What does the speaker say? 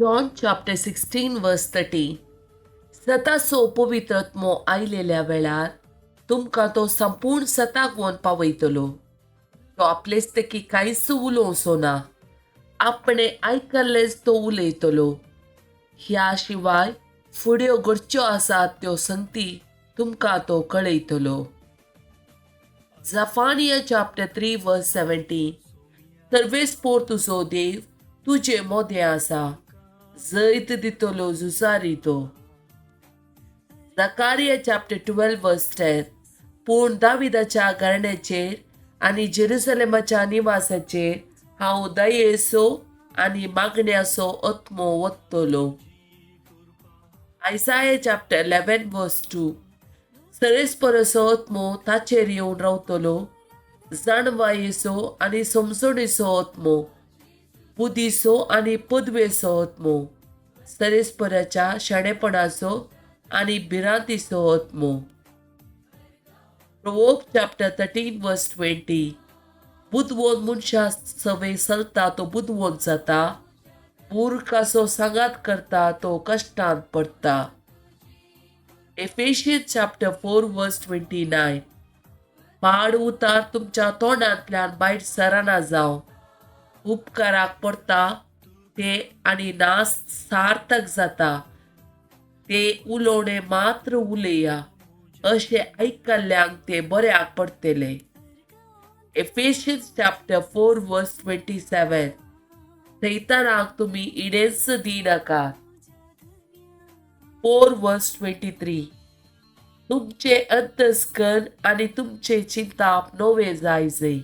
John chapter 16 verse 30. सताचो पवित्रत्मो आयलेल्या वेळार तुमकां तो संपूर्ण सताक वन पावयतलो. तो आपलेच तेकी कांयच उलोवचो ना. आपणे आयकल्लेच तो उलयतलो. ह्या शिवाय फुड्यो घडच्यो आसात त्यो संगती तुमकां तो कळयतलो. Zephaniah chapter 3 verse 17. सर्वेस्पोर तुजो देव तुजे मोदें आसा. जैत दितलो झुजारी तो. Zechariah chapter 12 verse 10. पूण दाविदाच्या घराण्याचेर आनी जेरुसलेमाच्या निवासाचेर हांव दयेचो आनी मागण्याचो आत्मो वतलो. Isaiah chapter 11 verse 2. सरेस्परसो आत्मो ताचेर येवन रावतलो. जाणवायेचो आनी समजणेचो आत्मो, बुद्धीचो आनी पदवेचो आत्मो, सरेस्पराच्या शाणेपणाचो आनी भिरांतीचो आत्मो. Proverbs chapter 13 verse 20. बुदवोन मनशा सवय चलता तो बुदवोन जाता. मूर्खाचो सांगात करता तो कश्टांत पडटा. Ephesians chapter 4 verse 29. पाड उतार तुमच्या तोंडांतल्यान वायट सराना जावं. उपकाराक पडटा ते आनी नास सार्थक जाता ते उलोवणे मात्र उलया अशें आयकल्ल्यांक ते बऱ्याक पडटले. Ephesians chapter 4 verse 27. सैतानाक तुमी इडेच दिनाकात. 4 verse 23. तुमचे अंतस्कन आनी तुमचे चिंताप नवे जायजे.